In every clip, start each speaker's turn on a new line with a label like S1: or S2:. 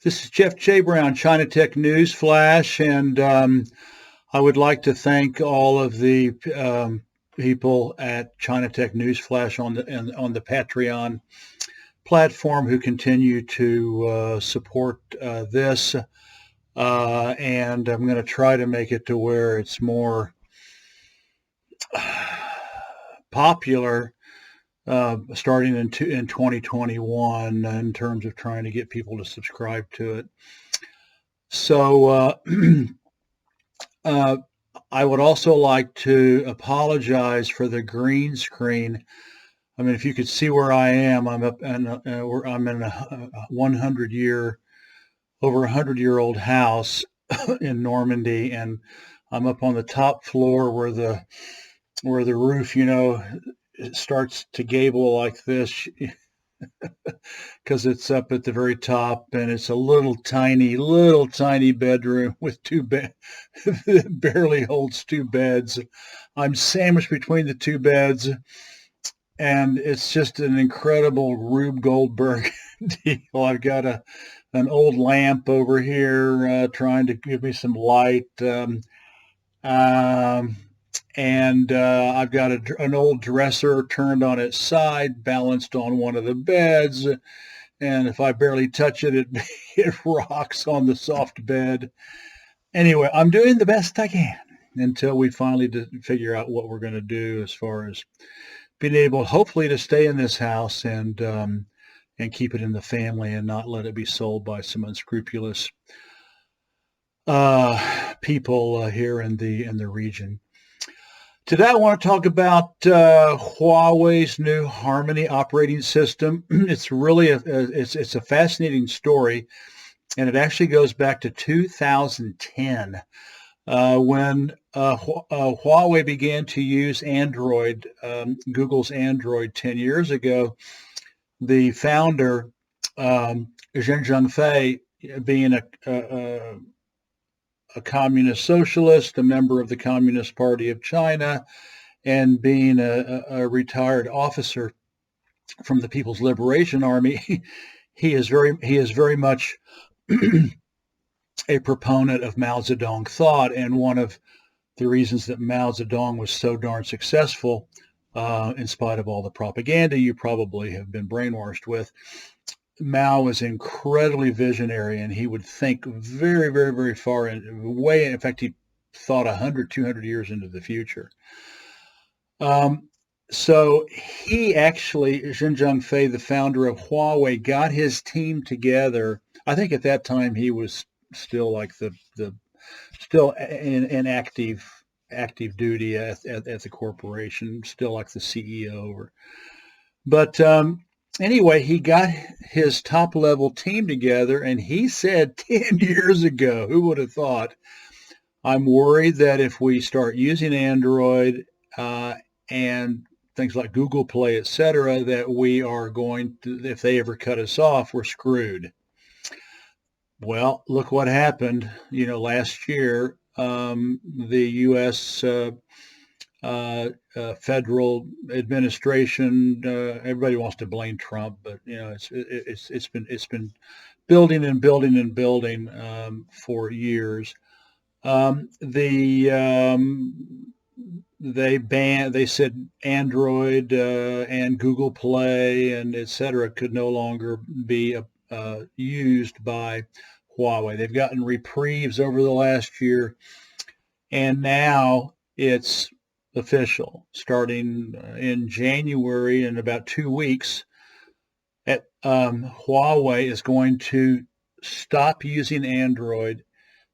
S1: This is Jeff J. Brown, China Tech News Flash, and I would like to thank all of the people at China Tech News Flash on the Patreon platform who continue to support this. And I'm going to try to make it to where it's more popular starting in 2021 in terms of trying to get people to subscribe to it. So I would also like to apologize for the green screen. I mean, if you could see where I am, I'm up and I'm in a 100-year-old house in Normandy, and I'm up on the top floor where the roof, it starts to gable like this because it's up at the very top, and it's a little tiny bedroom with two beds that barely holds two beds. I'm sandwiched between the two beds, and it's just an incredible Rube Goldberg deal. I've got an old lamp over here trying to give me some light. And I've got an old dresser turned on its side, balanced on one of the beds. And if I barely touch it, it rocks on the soft bed. Anyway, I'm doing the best I can until we finally figure out what we're going to do as far as being able, hopefully, to stay in this house and keep it in the family and not let it be sold by some unscrupulous people here in the region. Today, I want to talk about Huawei's new Harmony operating system. It's really it's a fascinating story, and it actually goes back to 2010 when Huawei began to use Android, Google's Android 10 years ago. The founder, Zheng Fei, being a communist socialist, a member of the Communist Party of China, and being a retired officer from the People's Liberation Army, he is very much a proponent of Mao Zedong thought. And one of the reasons that Mao Zedong was so darn successful, in spite of all the propaganda you probably have been brainwashed with, Mao was incredibly visionary, and he would think very, very, very far away. In fact, he thought 100, 200 years into the future. So he actually, Zheng Fei, the founder of Huawei, got his team together. I think at that time he was still like still in active duty at the corporation, still like the CEO. But anyway, he got his top-level team together, and he said 10 years ago, who would have thought, I'm worried that if we start using Android and things like Google Play, et cetera, that we are going to, if they ever cut us off, we're screwed. Well, look what happened. Last year, the U.S. Federal administration, everybody wants to blame Trump, but it's been building and building and building for years. They said Android and Google Play and et cetera could no longer be used by Huawei. They've gotten reprieves over the last year, and now it's official. Starting in January, in about 2 weeks, Huawei is going to stop using Android,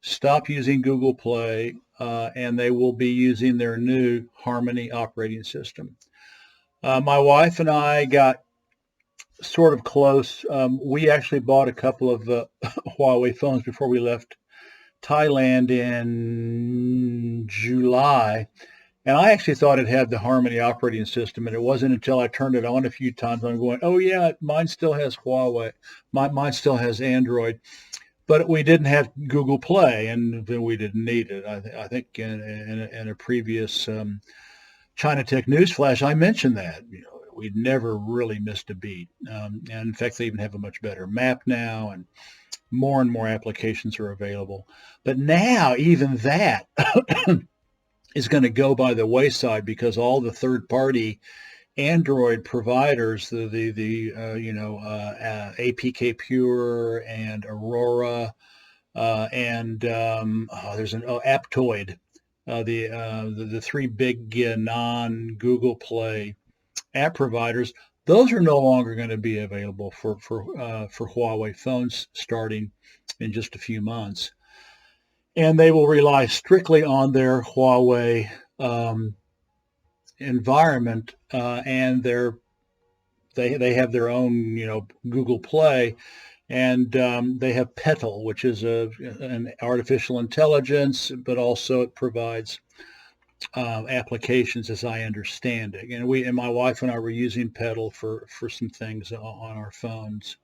S1: stop using Google Play, and they will be using their new Harmony operating system. My wife and I got sort of close. We actually bought a couple of Huawei phones before we left Thailand in July. And I actually thought it had the Harmony operating system, and it wasn't until I turned it on a few times I'm going, oh yeah, mine still has Huawei. Mine still has Android. But we didn't have Google Play, and we didn't need it. I think in a previous China Tech News Flash, I mentioned that. we never really missed a beat. And in fact, they even have a much better map now, and more applications are available. But now even that is going to go by the wayside because all the third-party Android providers, APK Pure and Aurora, and there's an Aptoid, the three big non-Google Play app providers. Those are no longer going to be available for Huawei phones starting in just a few months, and they will rely strictly on their Huawei environment, and they have their own Google Play, and they have Petal, which is an artificial intelligence, but also it provides applications, as I understand it. And my wife and I were using Petal for some things on our phones.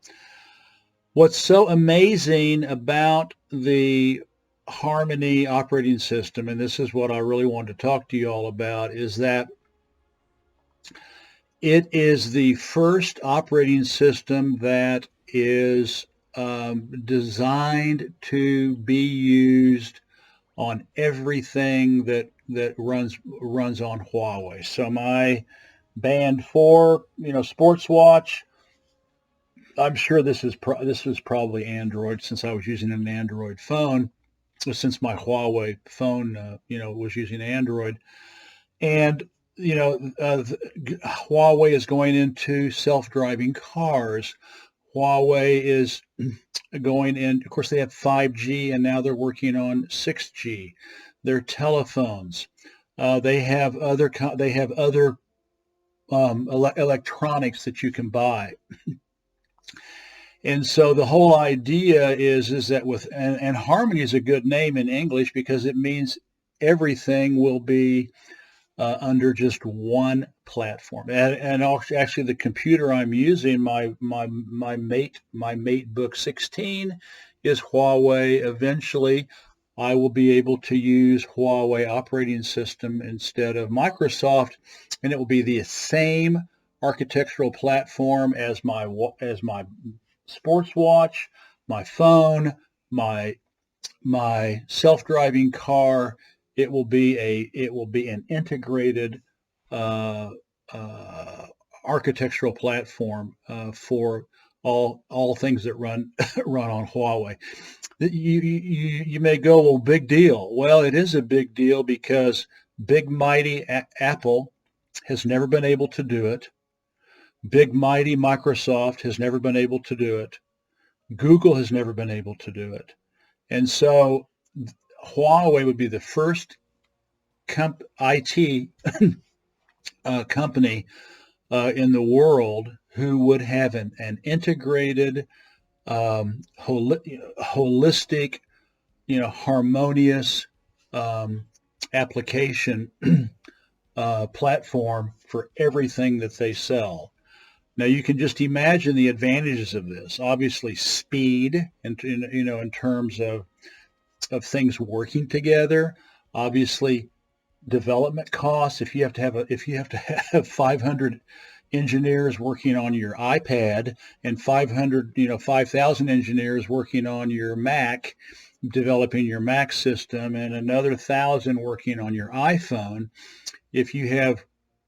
S1: What's so amazing about the Harmony operating system, and this is what I really wanted to talk to you all about, is that it is the first operating system that is designed to be used on everything that runs on Huawei. So my Band 4, sports watch, I'm sure this is probably Android, since I was using an Android phone, since my Huawei phone was using Android. And Huawei is going into self-driving cars. Huawei is going in. Of course, they have 5G, and now they're working on 6G. Their telephones. They have other electronics that you can buy. And so the whole idea is that and Harmony is a good name in English because it means everything will be under just one platform. And actually, the computer I'm using, my MateBook 16, is Huawei. Eventually, I will be able to use Huawei operating system instead of Microsoft, and it will be the same architectural platform as my sports watch, my phone, my self-driving car. It will be an integrated architectural platform for all things that run on Huawei. You may go, well, big deal. Well, it is a big deal because big mighty Apple has never been able to do it. Big mighty Microsoft has never been able to do it. Google has never been able to do it. And so Huawei would be the first IT company in the world who would have an integrated, holistic, harmonious application platform for everything that they sell. Now you can just imagine the advantages of this. Obviously, speed, in terms of things working together. Obviously, development costs. If you have to have 500 engineers working on your iPad and 5,000 engineers working on your Mac, developing your Mac system, and another 1,000 working on your iPhone. If you have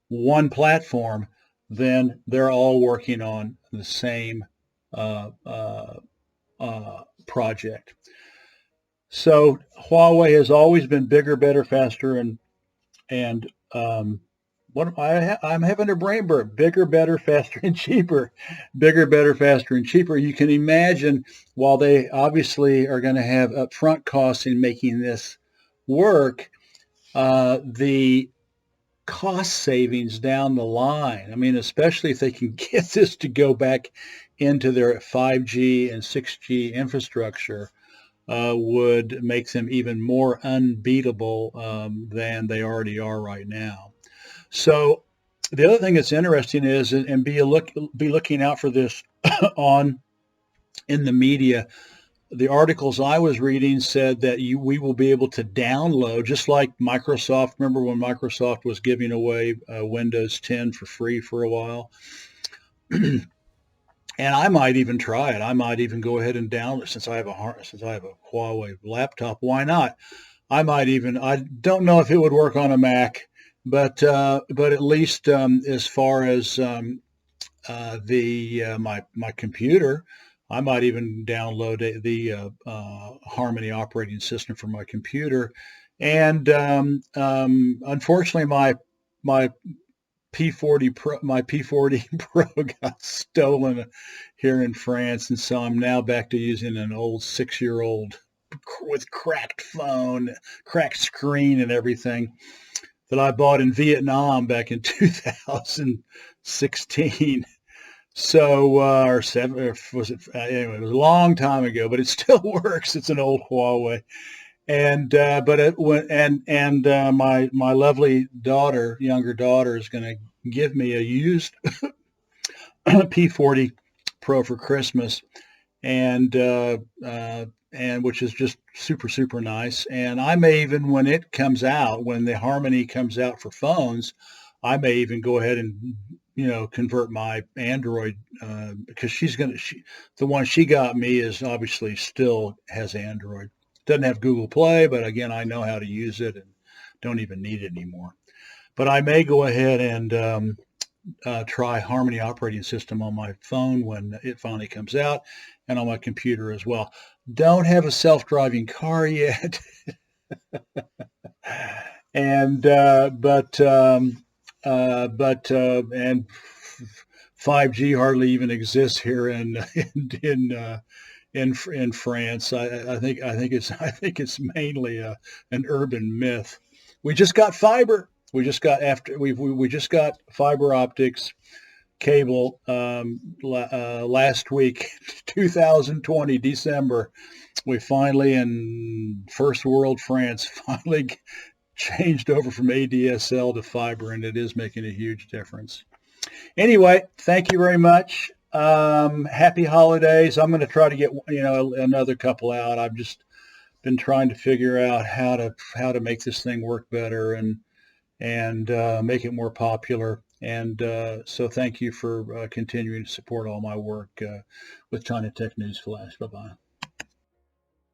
S1: one platform, then they're all working on the same project. So Huawei has always been bigger, better, faster, and I'm having a brain burp. Bigger, better, faster, and cheaper. Bigger, better, faster, and cheaper. You can imagine, while they obviously are going to have upfront costs in making this work, the cost savings down the line. I mean, especially if they can get this to go back into their 5G and 6G infrastructure, would make them even more unbeatable than they already are right now. So the other thing that's interesting is, and be looking out for this in the media, the articles I was reading said that we will be able to download, just like Microsoft. Remember when Microsoft was giving away Windows 10 for free for a while? And I might even try it. I might even go ahead and download, since I have a Huawei laptop. Why not? I don't know if it would work on a Mac, but at least as far as the my computer, I might even download the Harmony operating system for my computer. And unfortunately, my P40 Pro got stolen here in France, and so I'm now back to using an old 6-year-old with cracked phone, cracked screen, and everything that I bought in Vietnam back in 2016. So, or seven, or was it? Anyway, it was a long time ago, but it still works. It's an old Huawei, and but it went, and my lovely daughter, younger daughter, is going to give me a used P40 Pro for Christmas, and and which is just super nice. And I may even, when it comes out, when the Harmony comes out for phones, I may even go ahead and convert my Android, because the one she got me is obviously still has Android. Doesn't have Google Play, but again, I know how to use it and don't even need it anymore. But I may go ahead and try Harmony operating system on my phone when it finally comes out, and on my computer as well. Don't have a self-driving car yet, and and 5G hardly even exists here in France. I think it's mainly an urban myth. We just got fiber. We just got fiber optics cable last week, 2020 December. We finally, in first world France, finally changed over from ADSL to fiber, and it is making a huge difference. Anyway, thank you very much. Happy holidays. I'm going to try to get another couple out. I've just been trying to figure out how to make this thing work better and make it more popular. And so thank you for continuing to support all my work with China Tech News Flash. Bye-bye.